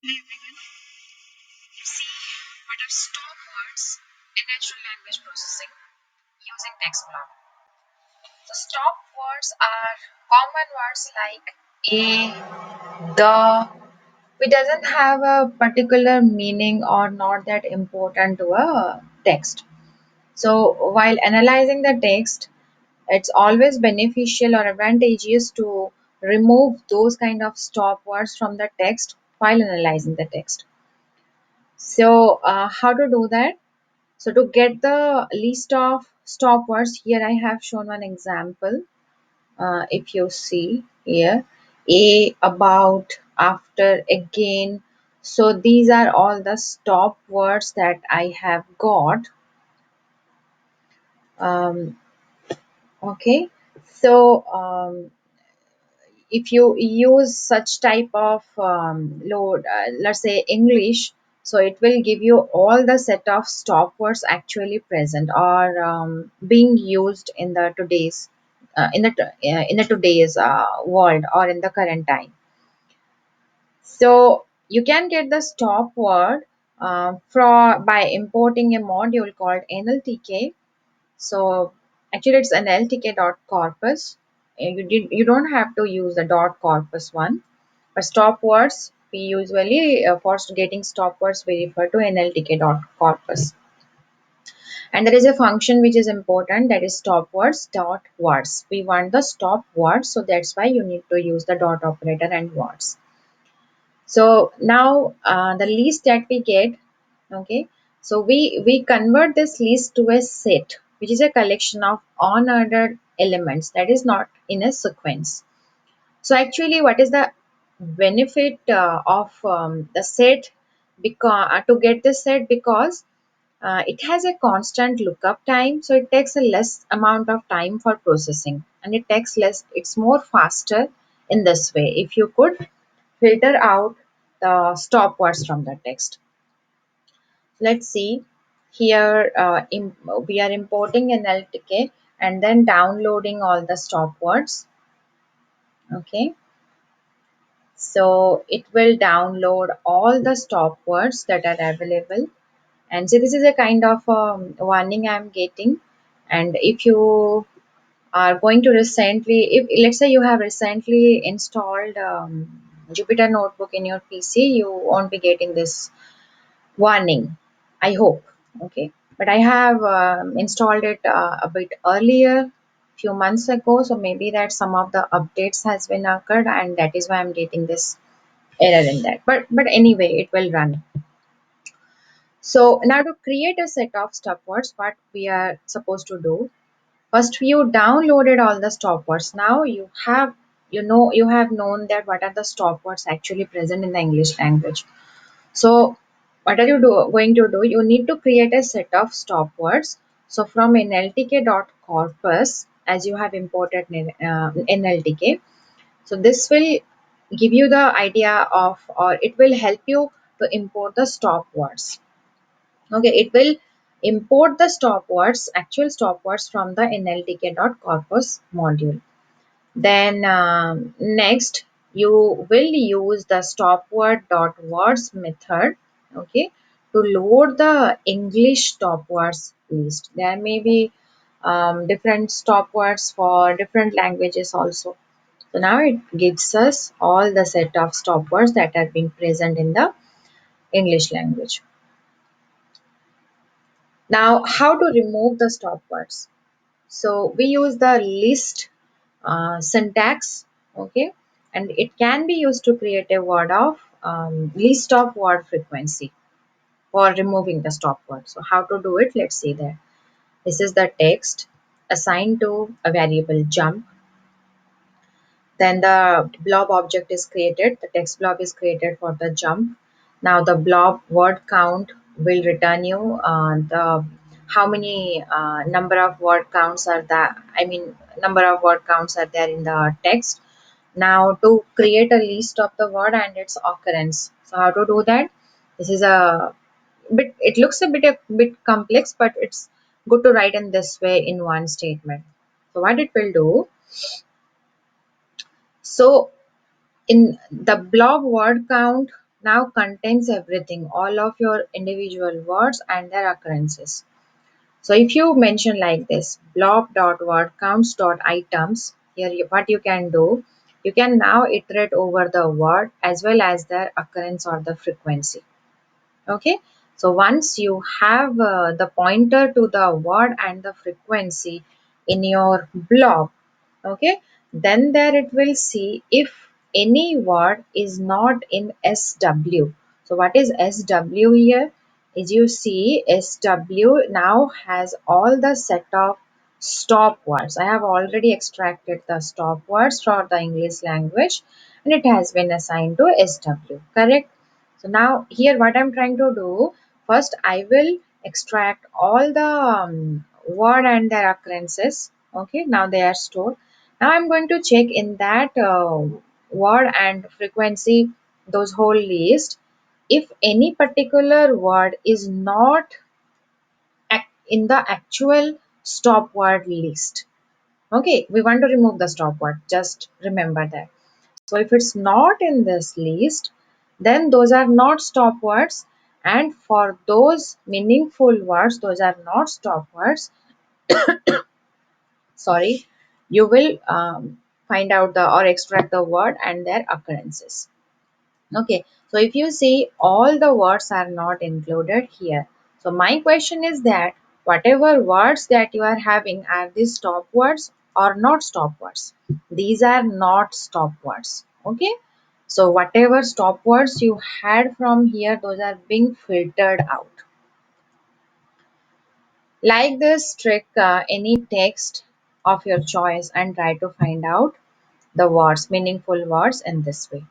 everyone. See what are stop words in natural language processing using text block. So stop words are common words like the, which doesn't have a particular meaning or not that important to a text. So while analyzing the text, it's always beneficial or advantageous to remove those kind of stop words from the text while analyzing the text. So how to do that? So to get the list of stop words, here I have shown one example. If you see here, about, after, again. So these are all the stop words that I have got. Um, okay. So if you use such type of load, let's say English, so it will give you all the set of stop words actually present or being used in the today's in the today's world or in the current time. So you can get the stop word by importing a module called NLTK. So actually it's nltk.corpus. You don't have to use the dot corpus one. But stop words, we usually for getting stop words we refer to nltk.corpus. And there is a function which is important, that is stop words dot words. We want the stop words, so that's why you need to use the dot operator and words. So now the list that we get, okay, so we convert this list to a set, which is a collection of unordered elements that is not in a sequence. So actually, what is the benefit of the set? Because to get this set, because it has a constant lookup time, so it takes a less amount of time for processing, and it takes less. It's more faster in this way. If you could filter out the stop words from the text. Let's see here. We are importing an LTK and then downloading all the stop words. Okay. So it will download all the stop words that are available. And so this is a kind of warning I'm getting. And if you are going to recently, if let's say you have recently installed Jupyter Notebook in your PC, you won't be getting this warning, I hope. Okay, but I have installed it a bit earlier, few months ago, so maybe that some of the updates has been occurred, and that is why I'm getting this error in that. But anyway, it will run. So now to create a set of stop words, what we are supposed to do, first you downloaded all the stop words. Now you have known that what are the stop words actually present in the English language. So what are you going to do? You need to create a set of stop words. So from nltk.corpus, as you have imported nltk, so this will give you the idea of, or it will help you to import the stop words. Okay, it will import the stop words, actual stop words from the nltk.corpus module. Then next you will use the stopword.words method, okay, to load the English stopwords list. There may be different stopwords for different languages also. So now it gives us all the set of stopwords that are being present in the English language. Now, how to remove the stopwords? So we use the list syntax, okay, and it can be used to create a word of list of word frequency for removing the stop word. So how to do it? Let's see there. This is the text assigned to a variable jump. Then the blob object is created. The text blob is created for the jump. Now the blob word count will return you the how many number of word counts are that. I mean, number of word counts are there in the text. Now to create a list of the word and its occurrence. So how to do that? This is a bit. It looks a bit complex, but it's good to write in this way in one statement. So what it will do? So in the blob word count now contains everything, all of your individual words and their occurrences. So if you mention like this, blob dot word counts dot items, here what you can do, you can now iterate over the word as well as their occurrence or the frequency. Okay, so once you have the pointer to the word and the frequency in your blob, okay, then there it will see if any word is not in SW. So what is SW here? Is you see SW now has all the set of stop words. I have already extracted the stop words for the English language and it has been assigned to SW, correct? So now here what I'm trying to do, first I will extract all the word and their occurrences. Okay, now they are stored. Now I'm going to check in that word and frequency, those whole list, if any particular word is not in the actual stop word list. Okay, we want to remove the stop word, just remember that. So if it's not in this list, then those are not stop words. And for those meaningful words, those are not stop words. Sorry, you will find out the or extract the word and their occurrences. Okay, so if you see all the words are not included here. So my question is that whatever words that you are having, are these stop words or not stop words? These are not stop words. Okay, so whatever stop words you had from here, those are being filtered out. Like this trick, any text of your choice and try to find out the words, meaningful words in this way.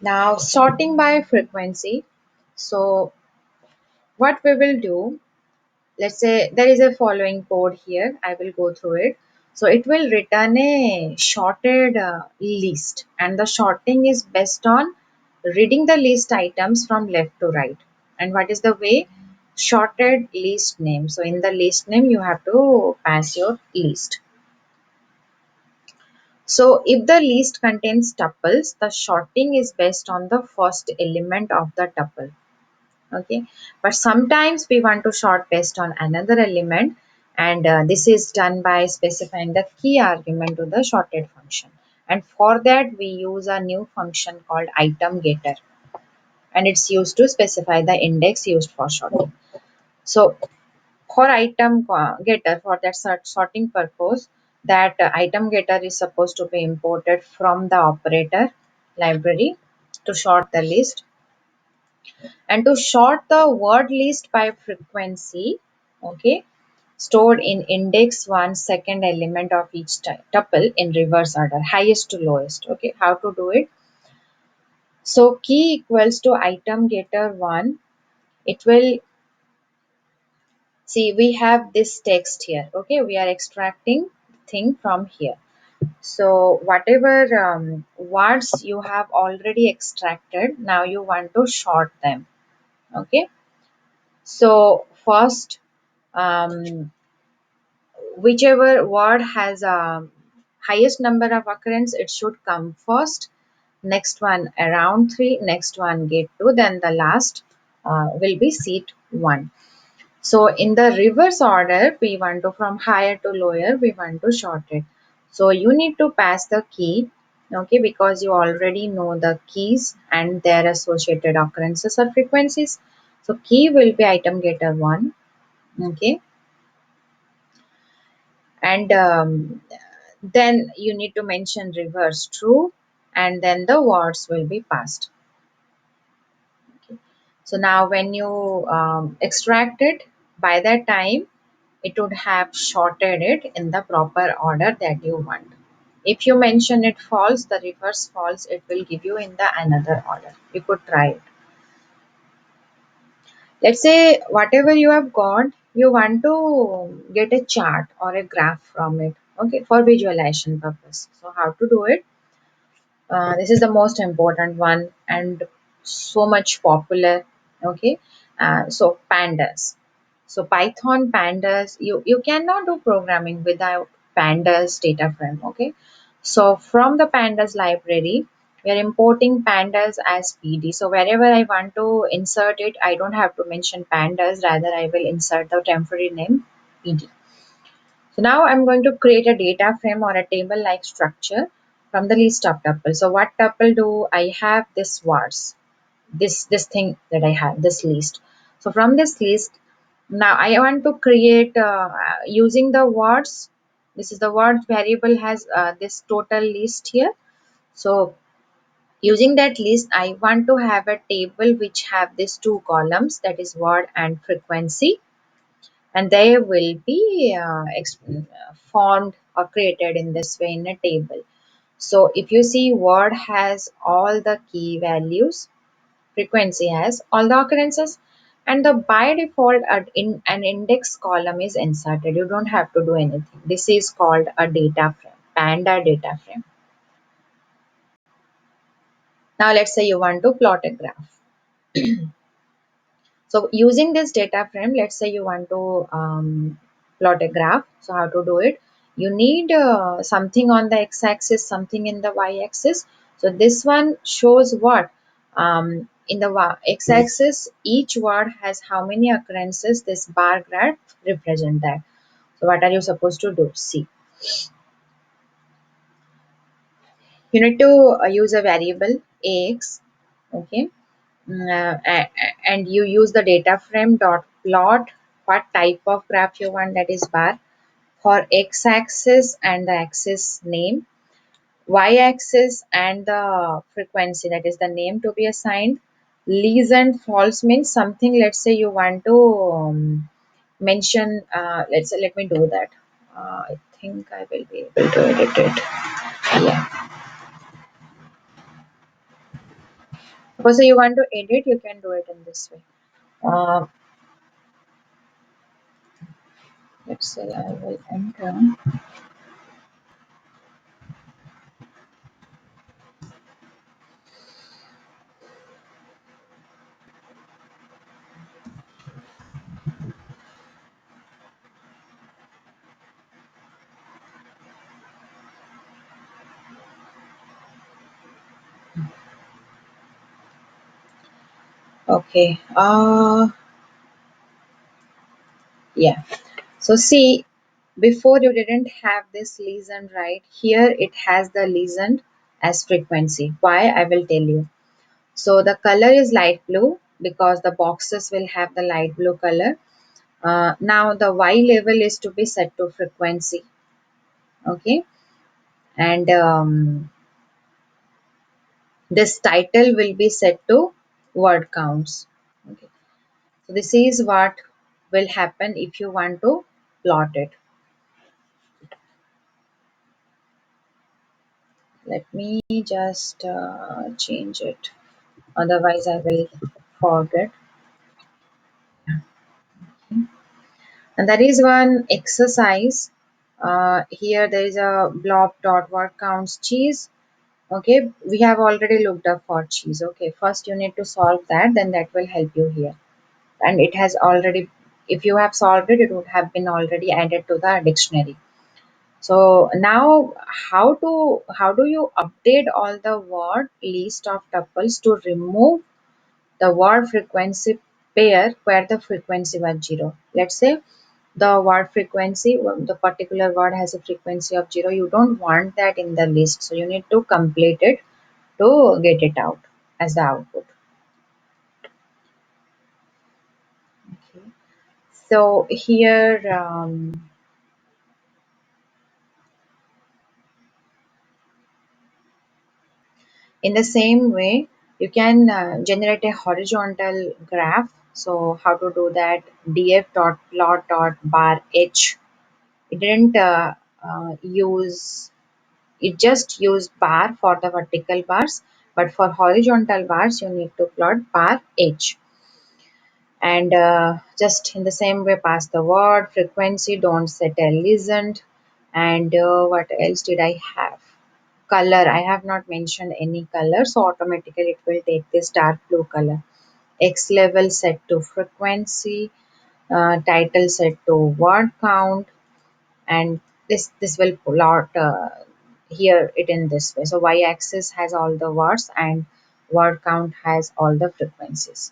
Now, sorting by frequency. So, what we will do, let's say there is a following code here. I will go through it. So, it will return a sorted list, and the sorting is based on reading the list items from left to right. And what is the way? Sorted list name. So, in the list name, you have to pass your list. So if the list contains tuples, the sorting is based on the first element of the tuple. Okay, but sometimes we want to sort based on another element, and this is done by specifying the key argument to the sorted function. And for that, we use a new function called item getter, and it's used to specify the index used for sorting. So for item getter, for that sorting purpose, that item getter is supposed to be imported from the operator library to sort the list, and to sort the word list by frequency. Okay, stored in index 1 second element of each tuple in reverse order, highest to lowest. Okay, how to do it? So key equals to item getter 1. It will see, we have this text here. Okay, we are extracting thing from here. So whatever words you have already extracted, now you want to sort them. Okay, so first, whichever word has a highest number of occurrence, it should come first. Next one around 3, next one gate 2, then the last will be seat 1. So in the reverse order, we want to from higher to lower, we want to sort it. So you need to pass the key, okay, because you already know the keys and their associated occurrences or frequencies. So key will be item getter 1, okay, and then you need to mention reverse true, and then the words will be passed. Okay. So now when you extract it, by that time it would have sorted it in the proper order that you want. If you mention it false, the reverse false, it will give you in the another order. You could try it. Let's say whatever you have got, you want to get a chart or a graph from it, okay, for visualization purpose. So how to do it? This is the most important one and so much popular. Okay, so pandas. So Python pandas, you cannot do programming without pandas data frame. Okay, So from the pandas library, we are importing pandas as PD. So wherever I want to insert it, I don't have to mention pandas, rather I will insert the temporary name PD. So now I'm going to create a data frame or a table like structure from the list of tuples. So what tuple do I have? This was this thing that I have, this list. So from this list, now I want to create using the words. This is the word variable has this total list here. So using that list, I want to have a table which have these two columns, that is word and frequency, and they will be formed or created in this way in a table. So if you see, word has all the key values, frequency has all the occurrences, and the by default in an index column is inserted. You don't have to do anything. This is called a data frame, panda data frame. Now let's say you want to plot a graph. So using this data frame, let's say you want to plot a graph. So how to do it? You need something on the x-axis, something in the y-axis. So this one shows what? In the x-axis, each word has how many occurrences. This bar graph represent that. So what are you supposed to do? See, you need to use a variable ax, okay, and you use the data frame dot plot what type of graph you want, that is bar, for x-axis and the axis name, y-axis and the frequency, that is the name to be assigned. Lease and false means something, let's say you want to mention, let's say, let me do that. I think I will be able to edit it. Yeah, suppose you want to edit, you can do it in this way. uh, let's say I will enter. Okay. Yeah. So see, before you didn't have this lesion, right? Here it has the lesion as frequency. Why? I will tell you. So the color is light blue because the boxes will have the light blue color. Now the Y level is to be set to frequency. Okay. And this title will be set to word counts. Okay. So this is what will happen if you want to plot it. Let me just change it. Otherwise, I will forget. And that is one exercise. Here there is a blob dot word counts cheese. Okay, we have already looked up for cheese. Okay, first you need to solve that, then that will help you here. And it has already, if you have solved it, it would have been already added to the dictionary. So now how do you update all the word list of tuples to remove the word frequency pair where the frequency was 0? Let's say the word frequency, the particular word has a frequency of 0. You don't want that in the list, so you need to complete it to get it out as the output. Okay. So here, in the same way, you can generate a horizontal graph. So how to do that? df.plot.bar h. It didn't use, it just used bar for the vertical bars, but for horizontal bars you need to plot bar h. And just in the same way, pass the word frequency, don't set a listened. And what else did I have? Color, I have not mentioned any color, so automatically it will take this dark blue color. X level set to frequency, title set to word count, and this will pull out hear it in this way. So y-axis has all the words and word count has all the frequencies.